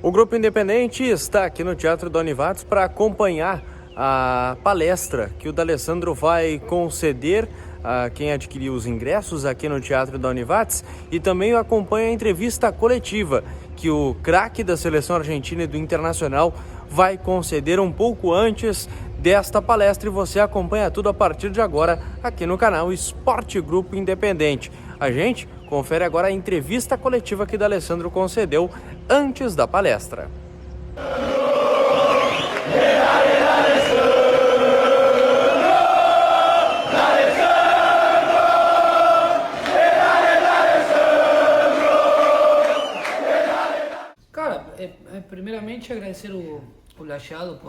O Grupo Independente está aqui no Teatro da Univates para acompanhar a palestra que o D'Alessandro vai conceder a quem adquiriu os ingressos aqui no Teatro da Univates, e também acompanha a entrevista coletiva que o craque da seleção argentina e do Internacional vai conceder um pouco antes desta palestra, e você acompanha tudo a partir de agora aqui no canal Esporte Grupo Independente. A gente confere agora a entrevista coletiva que D'Alessandro concedeu antes da palestra. Cara, primeiramente agradecer o Lajeado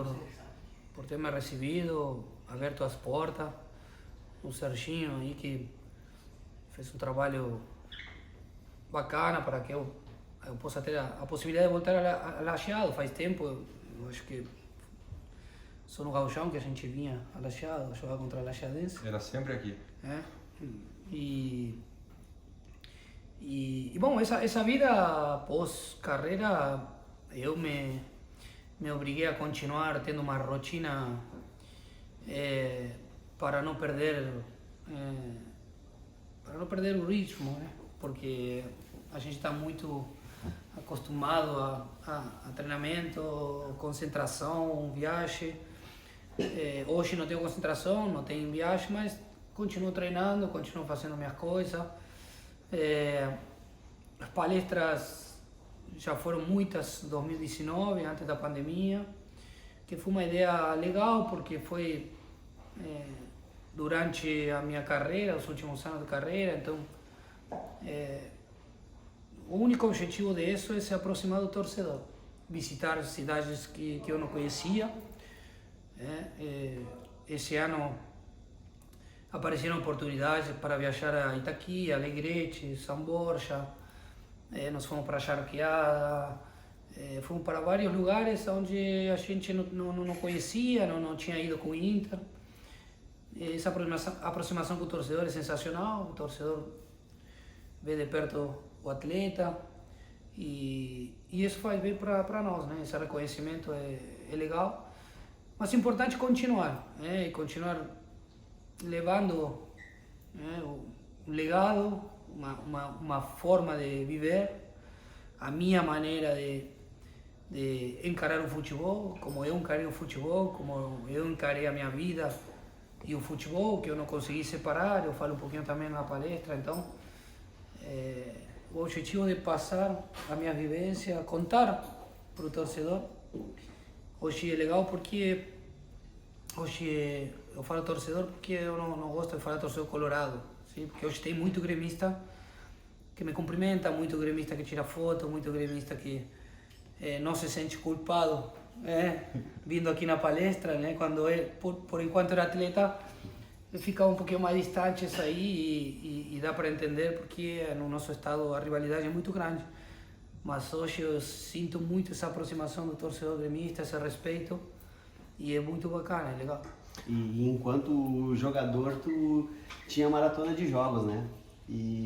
por ter me recebido, aberto as portas, o Serginho aí que fez um trabalho bacana para que eu possa ter a possibilidade de voltar a Lajeado. Faz tempo, eu acho que só no Gauchão que a gente vinha a Lajeado, a jogar contra a Lajeadense. Era sempre aqui. É, e bom, essa vida pós-carreira, eu me obriguei a continuar tendo uma rotina para não perder o ritmo, né? Porque a gente está muito acostumado a treinamento, concentração, viagem. Hoje não tenho concentração, não tenho viagem, mas continuo treinando, continuo fazendo minhas coisas. As palestras já foram muitas em 2019, antes da pandemia, que foi uma ideia legal porque foi durante a minha carreira, os últimos anos de carreira. Então o único objetivo disso é se aproximar do torcedor, visitar cidades que eu não conhecia. Esse ano apareceram oportunidades para viajar a Itaqui, Alegrete, São Borja. Nós fomos para Charqueada, fomos para vários lugares onde a gente não conhecia, não tinha ido com o Inter. Essa aproximação com o torcedor é sensacional. O torcedor vê de perto o atleta e isso faz bem para nós, né? Esse reconhecimento é legal, mas é importante continuar, e continuar levando um legado, uma forma de viver, a minha maneira de encarar o futebol, como eu encarei o futebol, como eu encarei a minha vida e o futebol, que eu não consegui separar. Eu falo um pouquinho também na palestra. Então o objetivo de passar a minha vivência, contar para o torcedor. Hoje é legal porque hoje eu falo torcedor porque eu não gosto de falar torcedor colorado, sim? Porque hoje tem muito gremista que me cumprimenta, muito gremista que tira foto, muito gremista que não se sente culpado vindo aqui na palestra, né? Quando por enquanto era atleta, fica um pouquinho mais distante isso aí e dá para entender porque no nosso estado a rivalidade é muito grande. Mas hoje eu sinto muito essa aproximação do torcedor gremista, esse respeito, e é muito bacana, é legal. E enquanto jogador, tu tinha maratona de jogos, né?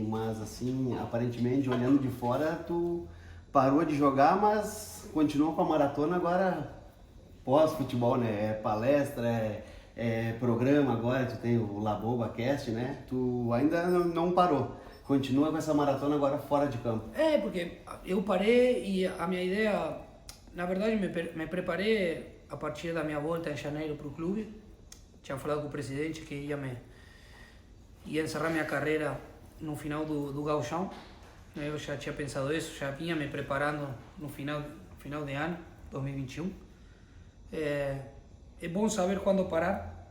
Mas assim, aparentemente, olhando de fora, tu parou de jogar, mas continuou com a maratona agora pós-futebol, né? É palestra, é programa agora, tu tem o Laboba Cast, né? Tu ainda não parou. Continua com essa maratona agora fora de campo. Porque eu parei e a minha ideia, na verdade, me preparei a partir da minha volta em janeiro para o clube. Tinha falado com o presidente que ia encerrar minha carreira no final do Gauchão. Eu já tinha pensado isso, já vinha me preparando no final de ano, 2021. É bom saber quando parar,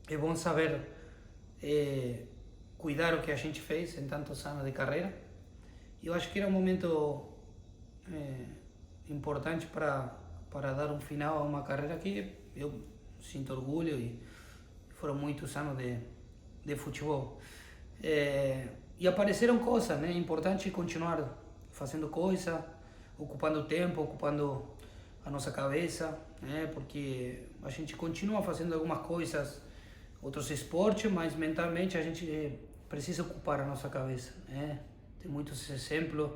é bom saber cuidar o que a gente fez em tantos anos de carreira. Eu acho que era um momento importante para dar um final a uma carreira que eu sinto orgulho e foram muitos anos de futebol. E apareceram coisas, né? É importante continuar fazendo coisas, ocupando tempo, ocupando a nossa cabeça, né? Porque a gente continua fazendo algumas coisas, outros esportes, mas mentalmente a gente precisa ocupar a nossa cabeça, né? Tem muitos exemplos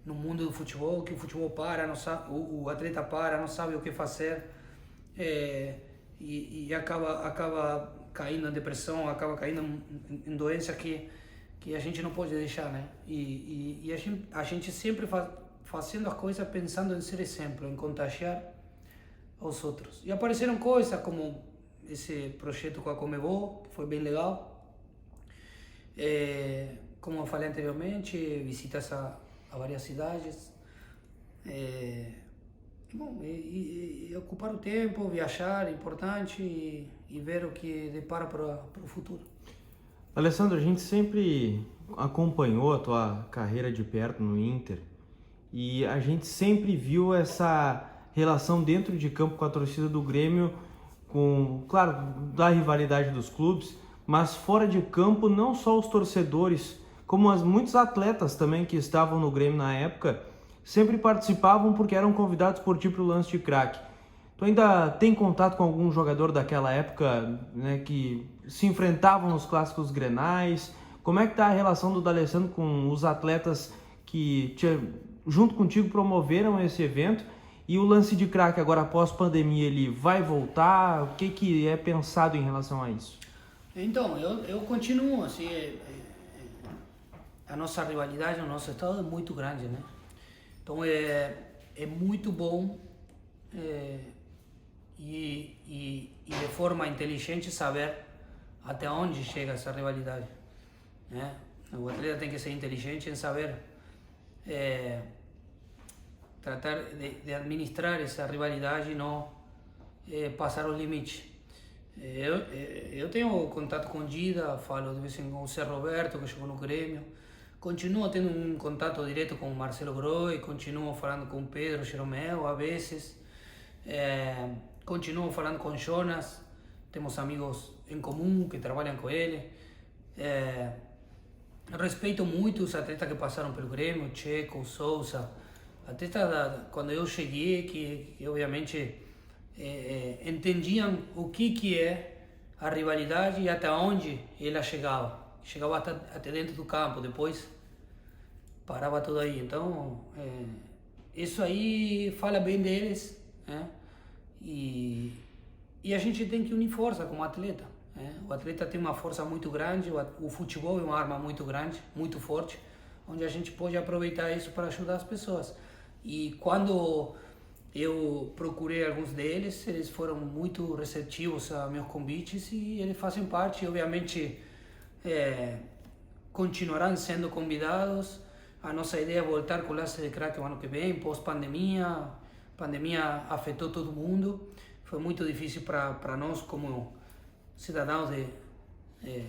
no mundo do futebol, que o futebol para, não sabe, o atleta para, não sabe o que fazer, e acaba caindo em depressão, acaba caindo em doenças que a gente não pode deixar, né? E a gente sempre fazendo as coisas pensando em ser exemplo, em contagiar aos outros. E apareceram coisas como esse projeto com a Conmebol, que foi bem legal. Como eu falei anteriormente, visitas a várias cidades. Bom, e ocupar o tempo, viajar é importante e ver o que depara para o futuro. Alessandro, a gente sempre acompanhou a tua carreira de perto no Inter e a gente sempre viu essa relação dentro de campo com a torcida do Grêmio, claro, da rivalidade dos clubes, mas fora de campo não só os torcedores, como muitos atletas também que estavam no Grêmio na época, sempre participavam porque eram convidados por ti para o Lance de Craque. Tu ainda tem contato com algum jogador daquela época, né, que se enfrentavam nos clássicos grenais? Como é que tá a relação do D'Alessandro com os atletas que, junto contigo, promoveram esse evento? E o Lance de Craque agora, após pandemia, ele vai voltar? O que é pensado em relação a isso? Então, eu continuo assim, a nossa rivalidade no nosso estado é muito grande, né? Então é muito bom e de forma inteligente saber até onde chega essa rivalidade, né? O atleta tem que ser inteligente em saber tratar de administrar essa rivalidade e não passar os limites. Eu tenho contato com o Dida, falo de vez em quando com o Zé Roberto, que jogou no Grêmio. Continuo tendo um contato direto com o Marcelo Groi, continuo falando com o Pedro Jeromel, a vezes. Continuo falando com o Jonas, temos amigos em comum que trabalham com ele. Respeito muito os atletas que passaram pelo Grêmio, o Checo, o Souza. Atletas, quando eu cheguei, que obviamente entendiam o que é a rivalidade e até onde ela chegava. Chegava até dentro do campo, depois parava tudo aí. Então, isso aí fala bem deles, né? E a gente tem que unir força como atleta, né? O atleta tem uma força muito grande, o futebol é uma arma muito grande, muito forte, onde a gente pode aproveitar isso para ajudar as pessoas. E quando eu procurei alguns deles, eles foram muito receptivos a meus convites e eles fazem parte, obviamente, continuarão sendo convidados. A nossa ideia é voltar com o Lance de Craque o ano que vem, pós-pandemia. A pandemia afetou todo mundo. Foi muito difícil para nós, como cidadãos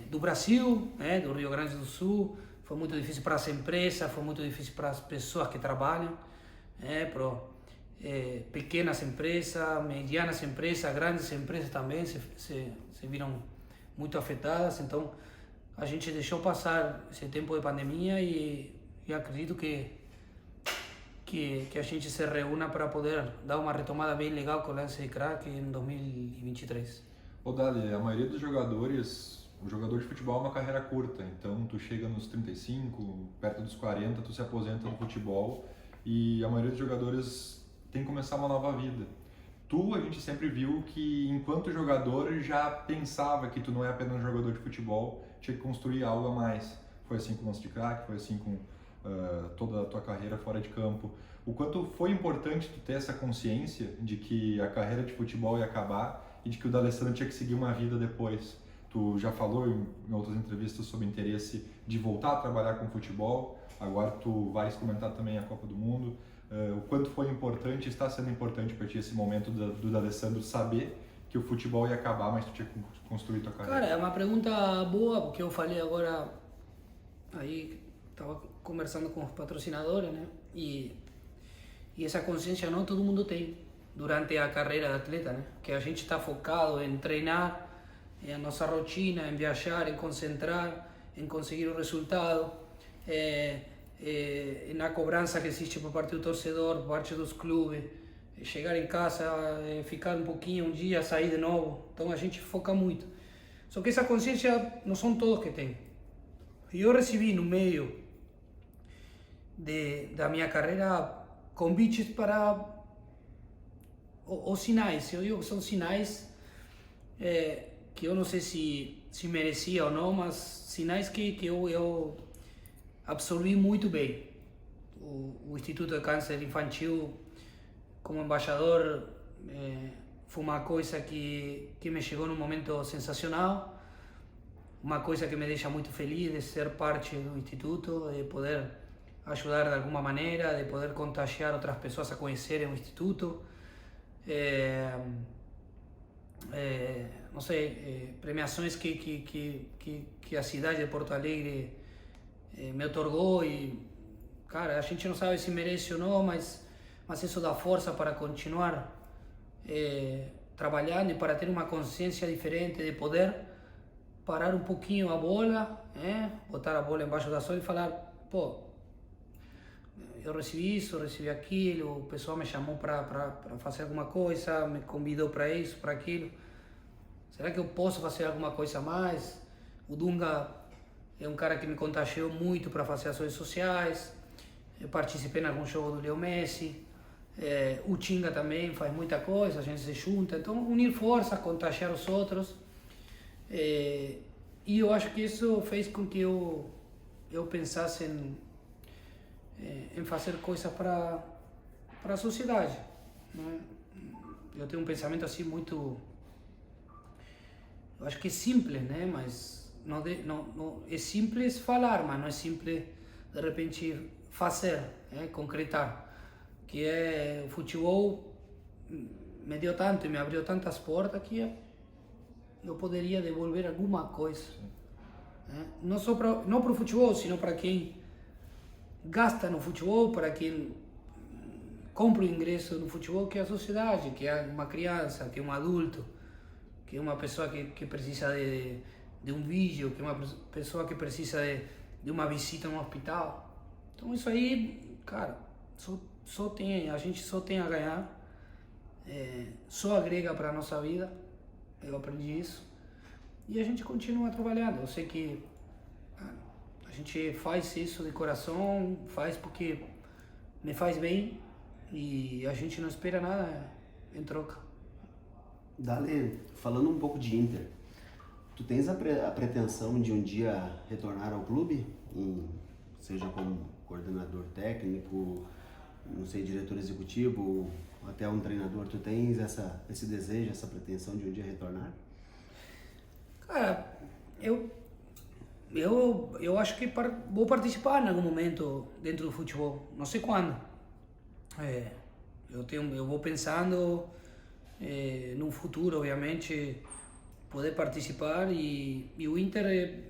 do Brasil, né, do Rio Grande do Sul. Foi muito difícil para as empresas, foi muito difícil para as pessoas que trabalham, para pequenas empresas, medianas empresas, grandes empresas também se viram muito afetadas. Então, a gente deixou passar esse tempo de pandemia e acredito que a gente se reúna para poder dar uma retomada bem legal com o Lance de Craque em 2023. Ô Dali, a maioria dos jogadores, o jogador de futebol é uma carreira curta, então tu chega nos 35, perto dos 40, tu se aposenta do futebol e a maioria dos jogadores tem que começar uma nova vida. Tu, a gente sempre viu que enquanto jogador já pensava que tu não é apenas um jogador de futebol, tinha que construir algo a mais. Foi assim com o Lance de Craque, foi assim com toda a tua carreira fora de campo. O quanto foi importante tu ter essa consciência de que a carreira de futebol ia acabar e de que o D'Alessandro tinha que seguir uma vida depois. Tu já falou em outras entrevistas sobre o interesse de voltar a trabalhar com futebol, agora tu vais comentar também a Copa do Mundo. O quanto foi importante, está sendo importante para ti esse momento do D'Alessandro saber que o futebol ia acabar, mas tu tinha que construir tua carreira? Cara, é uma pergunta boa, porque eu falei agora, aí estava conversando com os patrocinadores, né? E essa consciência não todo mundo tem durante a carreira de atleta, né? Que a gente está focado em treinar, em a nossa rotina, em viajar, em concentrar, em conseguir o resultado, na cobrança que existe por parte do torcedor, por parte dos clubes, chegar em casa, ficar um pouquinho, um dia, sair de novo. Então a gente foca muito. Só que essa consciência não são todos que têm. Eu recebi no meio da minha carreira convites para os sinais. Eu digo que são sinais que eu não sei se merecia ou não, mas sinais que eu absorvi muito bem. O Instituto de Câncer Infantil, como embaixador, foi uma coisa que me chegou num momento sensacional, uma coisa que me deixa muito feliz de ser parte do Instituto, de poder ajudar de alguma maneira, de poder contagiar outras pessoas a conhecerem o Instituto. Não sei, premiações que a cidade de Porto Alegre me otorgou e, cara, a gente não sabe se merece ou não, mas isso dá força para continuar trabalhando e para ter uma consciência diferente, de poder parar um pouquinho a bola, botar a bola embaixo da sola e falar, pô, eu recebi isso, recebi aquilo, o pessoal me chamou para fazer alguma coisa, me convidou para isso, para aquilo. Será que eu posso fazer alguma coisa a mais? O Dunga é um cara que me contagiou muito para fazer ações sociais. Eu participei em algum jogo do Leo Messi. O Tinga também faz muita coisa, a gente se junta. Então, unir forças, contagiar os outros. E eu acho que isso fez com que eu pensasse em fazer coisas para a sociedade, né? Eu tenho um pensamento assim muito, eu acho que é simples, né? Mas não é simples falar, mas não é simples de repente fazer, concretar. Que o futebol me deu tanto e me abriu tantas portas que eu poderia devolver alguma coisa, né? Não para o futebol, sino para quem gasta no futebol, para quem compra o ingresso no futebol, que é a sociedade, que é uma criança, que é um adulto, que é uma pessoa que precisa de um vídeo, que é uma pessoa que precisa de uma visita no hospital. Então isso aí, cara, a gente só tem a ganhar, só agrega para a nossa vida. Eu aprendi isso e a gente continua trabalhando. Eu sei que a gente faz isso de coração, faz porque me faz bem e a gente não espera nada em troca. Dale, falando um pouco de Inter, tu tens a pretensão de um dia retornar ao clube, seja como coordenador técnico, não sei, diretor executivo, até um treinador? Tu tens esse desejo, essa pretensão de um dia retornar? Cara, eu acho que vou participar em algum momento dentro do futebol, não sei quando. Eu vou pensando no futuro, obviamente, poder participar e o Inter,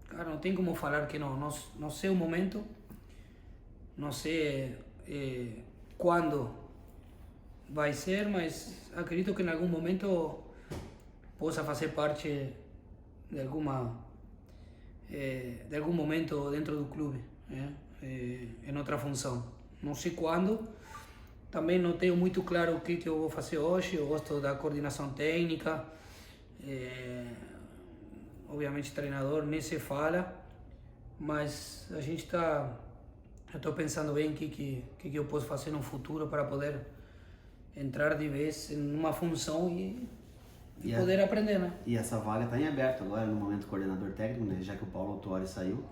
cara, não tem como falar que não sei o momento, não sei quando vai ser, mas acredito que em algum momento possa fazer parte de algum momento dentro do clube, em outra função. Não sei quando, também não tenho muito claro o que eu vou fazer hoje. Eu gosto da coordenação técnica, obviamente treinador nem se fala, mas eu estou pensando bem o que eu posso fazer no futuro para poder entrar de vez em uma função e poder aprender, né? E essa vaga está em aberto agora, no momento coordenador técnico, né? Já que o Paulo Autuori saiu.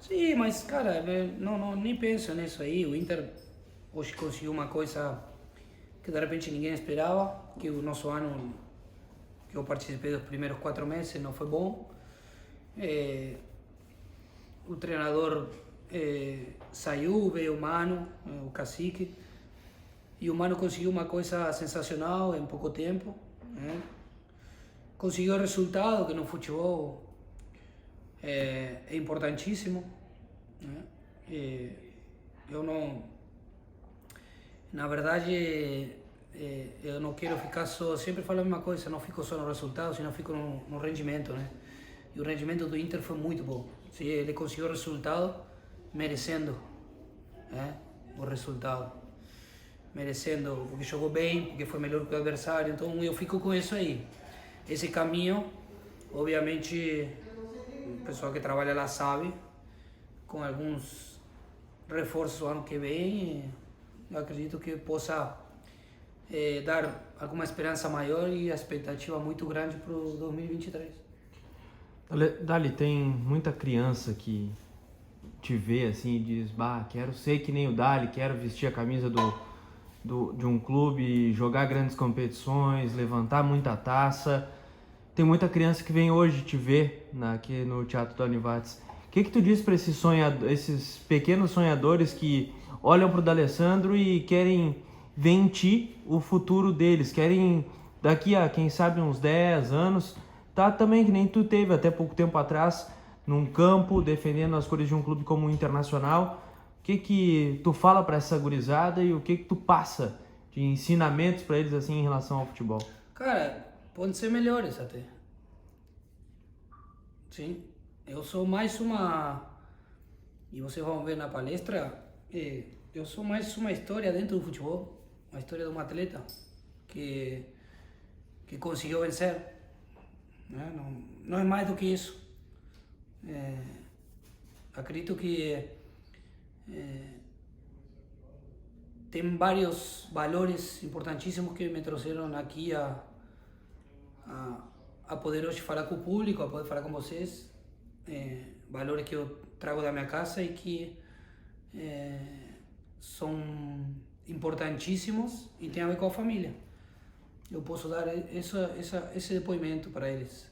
Sim, mas, cara, nem penso nisso aí. O Inter hoje conseguiu uma coisa que de repente ninguém esperava, que o nosso ano que eu participei dos primeiros 4 meses não foi bom. O treinador saiu, veio o Mano, o Cacique, e o Mano conseguiu uma coisa sensacional em pouco tempo, né? Conseguiu resultado que no futebol é importantíssimo, né? Eu não, na verdade, eu não quero ficar só, sempre falo a mesma coisa, não fico só no resultado, senão fico no rendimento, né? E o rendimento do Inter foi muito bom. Se ele conseguiu o resultado merecendo, né? O resultado, merecendo, porque jogou bem, porque foi melhor que o adversário. Então eu fico com isso aí. Esse caminho, obviamente, o pessoal que trabalha lá sabe, com alguns reforços o ano que vem. Eu acredito que possa dar alguma esperança maior e a expectativa muito grande para o 2023. Dali, tem muita criança que te vê assim e diz, bah, quero ser que nem o Dali, quero vestir a camisa de um clube, jogar grandes competições, levantar muita taça. Tem muita criança que vem hoje te ver aqui no Teatro Doni Watts. O que tu diz para esses pequenos sonhadores que olham para o D'Alessandro e querem ver em ti o futuro deles, querem daqui a, quem sabe, uns 10 anos, tá também que nem tu teve até pouco tempo atrás, num campo, defendendo as cores de um clube como o Internacional. O que tu fala para essa gurizada e o que tu passa de ensinamentos para eles assim em relação ao futebol? Cara, podem ser melhores até. Sim, eu sou mais e vocês vão ver na palestra, eu sou mais uma história dentro do futebol, uma história de um atleta que conseguiu vencer, né? Não é mais do que isso. Acredito que tem vários valores importantíssimos que me trouxeram aqui a poder hoje falar com o público, a poder falar com vocês, valores que eu trago da minha casa e que são importantíssimos e tem a ver com a família. Eu posso dar esse depoimento para eles.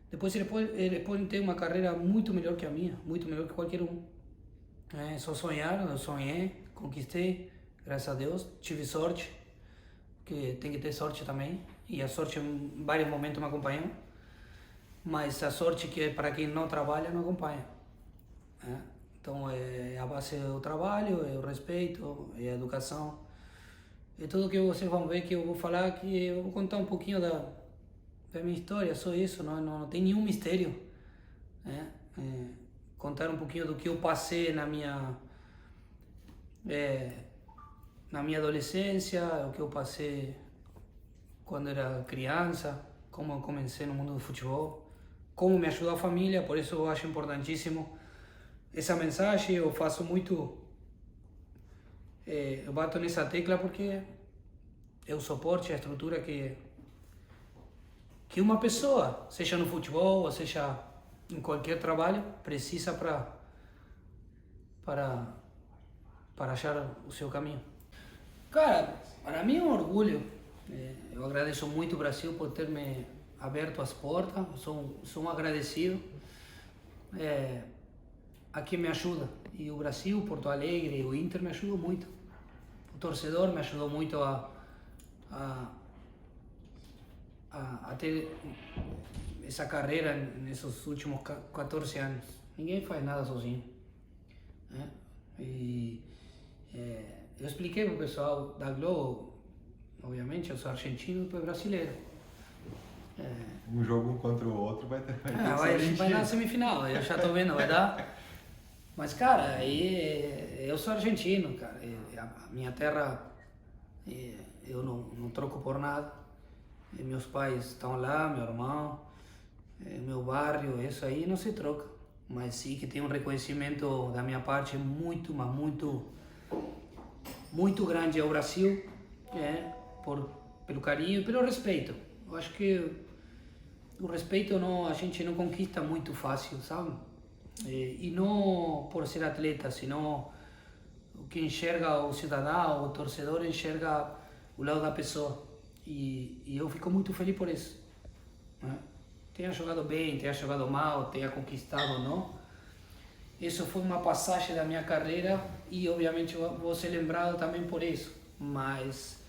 Depois eles podem ter uma carreira muito melhor que a minha, muito melhor que qualquer um. Só sonhar, eu sonhei, conquistei, graças a Deus, tive sorte, que tem que ter sorte também, e a sorte em vários momentos me acompanhou, mas a sorte que é para quem não trabalha não acompanha. Então a base é o trabalho, é o respeito, é a educação, é tudo que vocês vão ver que eu vou falar, que eu vou contar um pouquinho da minha história, só isso, não tem nenhum mistério, contar um pouquinho do que eu passei na minha adolescência, o que eu passei quando era criança, como eu comecei no mundo do futebol, como me ajudou a família. Por isso eu acho importantíssimo essa mensagem. Eu faço muito, eu bato nessa tecla porque é o suporte, a estrutura que uma pessoa, seja no futebol ou seja em qualquer trabalho, precisa para achar o seu caminho. Cara, para mim é um orgulho. Eu agradeço muito o Brasil por ter me aberto as portas. Sou um agradecido a quem me ajuda. E o Brasil, Porto Alegre, o Inter me ajudou muito. O torcedor me ajudou muito a ter essa carreira nesses últimos 14 anos. Ninguém faz nada sozinho. Eu expliquei para o pessoal da Globo, obviamente eu sou argentino e brasileiro. Um jogo um contra o outro vai vai na semifinal, eu já estou vendo, vai dar. Mas, cara, eu sou argentino, cara. A minha terra eu não troco por nada. Meus pais estão lá, meu irmão, meu bairro, isso aí não se troca. Mas sim que tem um reconhecimento da minha parte muito, mas muito grande ao Brasil, pelo carinho e pelo respeito. Eu acho que o respeito a gente não conquista muito fácil, sabe? E não por ser atleta, senão o que enxerga o cidadão, o torcedor enxerga o lado da pessoa. E eu fico muito feliz por isso. Tenha jogado bem, tenha jogado mal, tenha conquistado ou não. Isso foi uma passagem da minha carreira e obviamente vou ser lembrado também por isso. Mas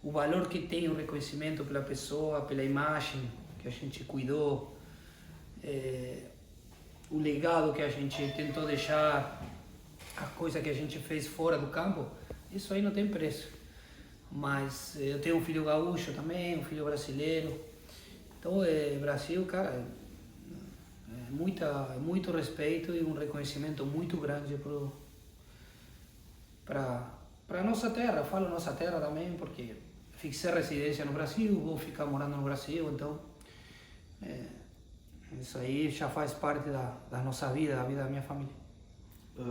o valor que tem o reconhecimento pela pessoa, pela imagem que a gente cuidou, o legado que a gente tentou deixar, a coisa que a gente fez fora do campo, isso aí não tem preço. Mas eu tenho um filho gaúcho também, um filho brasileiro. Então, Brasil, cara, muito respeito e um reconhecimento muito grande para a nossa terra. Eu falo nossa terra também porque fixei residência no Brasil, vou ficar morando no Brasil, então isso aí já faz parte da nossa vida, da vida da minha família.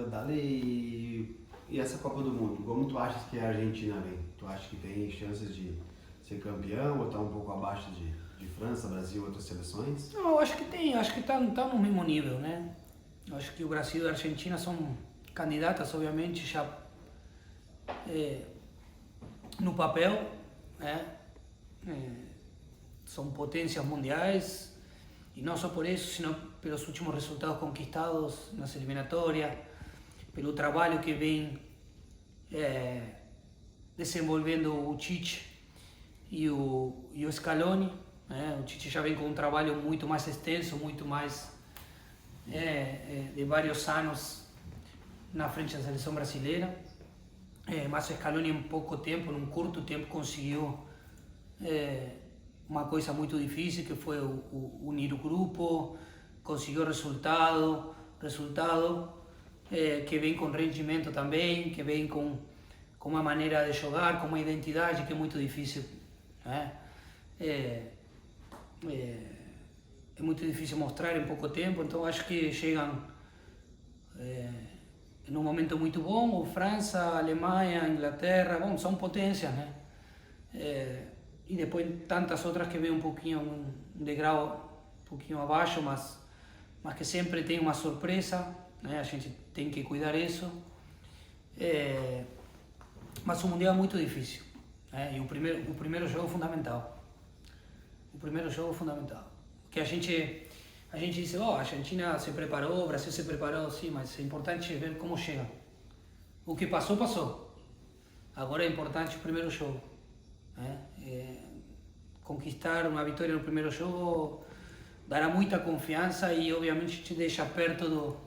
Dali, E essa Copa do Mundo, como tu achas que a Argentina vem? Tu acha que tem chances de ser campeão ou tá um pouco abaixo de França, Brasil e outras seleções? Não, eu acho que tem, acho que tá no mesmo nível, né? Eu acho que o Brasil e a Argentina são candidatas, obviamente, já no papel, né? São potências mundiais, e não só por isso, sino pelos últimos resultados conquistados nas eliminatórias, pelo trabalho que vem desenvolvendo o Tite e o Scaloni, né? O Tite já vem com um trabalho muito mais extenso, muito mais de vários anos na frente da seleção brasileira, mas o Scaloni em pouco tempo, num curto tempo, conseguiu uma coisa muito difícil, que foi unir o grupo, conseguiu resultado que vem com rendimento também, que vem com uma maneira de jogar, com uma identidade que é muito difícil, né? É muito difícil mostrar em pouco tempo, então acho que chegam em um momento muito bom. França, Alemanha, Inglaterra, bom, são potências, né? E depois tantas outras que vêm um pouquinho, um degrau um pouquinho abaixo, mas que sempre tem uma surpresa, né? A gente tem que cuidar isso. Mas o Mundial é muito difícil, né? E o primeiro jogo é fundamental. O primeiro jogo é fundamental. Porque a gente diz, a Argentina se preparou, o Brasil se preparou, sim, mas é importante ver como chega. O que passou, passou. Agora é importante o primeiro jogo, né? Conquistar uma vitória no primeiro jogo dará muita confiança e obviamente te deixa perto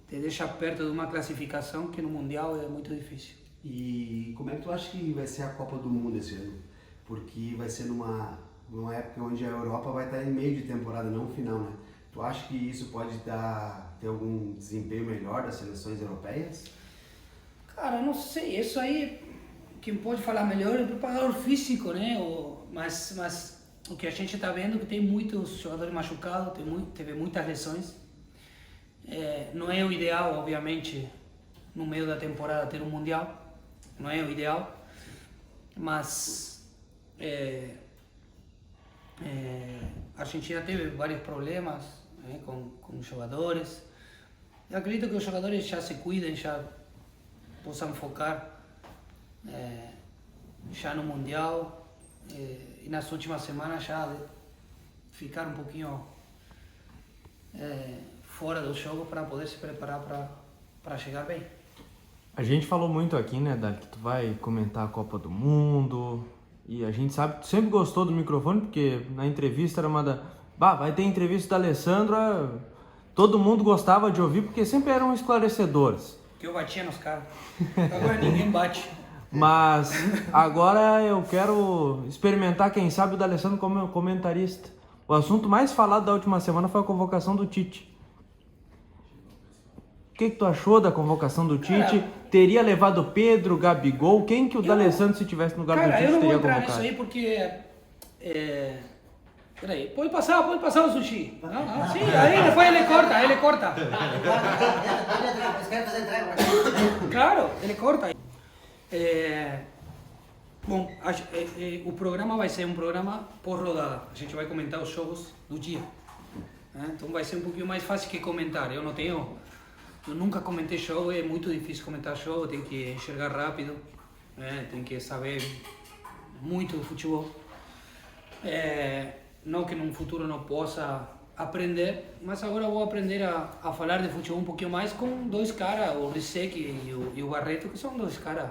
de uma classificação que no Mundial é muito difícil. E como é que tu acha que vai ser a Copa do Mundo esse ano? Porque vai ser numa época onde a Europa vai estar em meio de temporada, não no final, né? Tu acha que isso pode ter algum desempenho melhor das seleções europeias? Cara, não sei, isso aí quem pode falar melhor é o preparador físico, né? Mas o que a gente está vendo é que tem muitos jogadores machucados, teve muitas lesões. Não é o ideal, obviamente, no meio da temporada ter um Mundial, não é o ideal, mas a Argentina teve vários problemas, né, com os jogadores. Eu acredito que os jogadores já se cuidem, já possam focar já no Mundial, e nas últimas semanas já ficar um pouquinho fora do jogo para poder se preparar para chegar bem. A gente falou muito aqui, né, Dali, que tu vai comentar a Copa do Mundo, e a gente sabe que tu sempre gostou do microfone, porque na entrevista era vai ter entrevista da Alessandra, todo mundo gostava de ouvir, porque sempre eram esclarecedores. Que eu batia nos caras, agora ninguém bate. Mas agora eu quero experimentar, quem sabe, o D'Alessandro como comentarista. O assunto mais falado da última semana foi a convocação do Tite. O que tu achou da convocação do Tite? Teria levado Pedro, Gabigol? Quem que o D'Alessandro, se tivesse no lugar do Tite, teria convocado? Eu não vou entrar nisso aí porque... Peraí, pode passar o sushi. Não, sim, aí depois ele corta. Claro, ele corta. Bom, o programa vai ser um programa por rodada. A gente vai comentar os jogos do dia. Então vai ser um pouquinho mais fácil que comentar. Eu nunca comentei jogo, é muito difícil comentar jogo, tem que enxergar rápido, tem que saber muito do futebol. Não que no futuro não possa aprender, mas agora vou aprender a falar de futebol um pouquinho mais com dois caras, o Rissek e o Barreto, que são dois caras.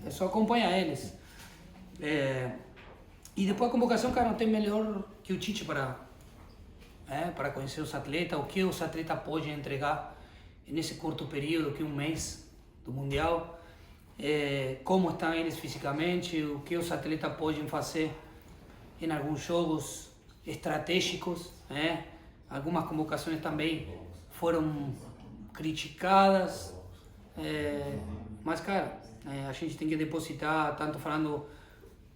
É só acompanhar eles. E depois a convocação, cara, não tem melhor que o Tite para conhecer os atletas, o que os atletas podem entregar nesse curto período, que um mês do Mundial, como estão eles fisicamente, o que os atletas podem fazer em alguns jogos estratégicos, Algumas convocações também foram criticadas, mas, cara, a gente tem que depositar, tanto falando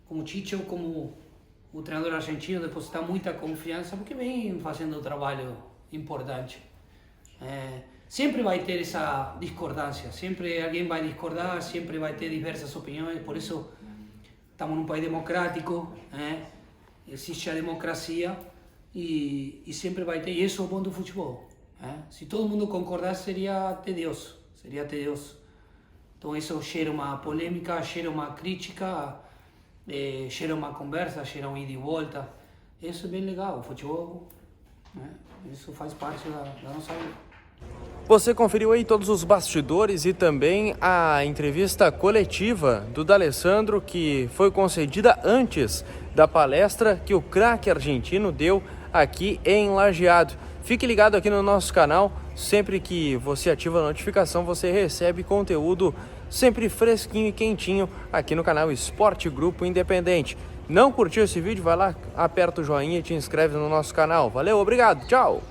com o Tite ou como o treinador argentino, depositar muita confiança, porque vem fazendo um trabalho importante. sempre vai ter essa discordância, sempre alguém vai discordar, sempre vai ter diversas opiniões, por isso estamos num país democrático, né? Existe a democracia e sempre vai ter, e isso é o bom do futebol. Né? Se todo mundo concordasse seria tedioso, Então isso gera uma polêmica, gera uma crítica, gera uma conversa, gera um ida e volta. Isso é bem legal, o futebol, né? Isso faz parte da nossa vida. Você conferiu aí todos os bastidores e também a entrevista coletiva do D'Alessandro, que foi concedida antes da palestra que o craque argentino deu aqui em Lajeado. Fique ligado aqui no nosso canal, sempre que você ativa a notificação, você recebe conteúdo sempre fresquinho e quentinho aqui no canal Esporte Grupo Independente. Não curtiu esse vídeo? Vai lá, aperta o joinha e te inscreve no nosso canal. Valeu, obrigado, tchau!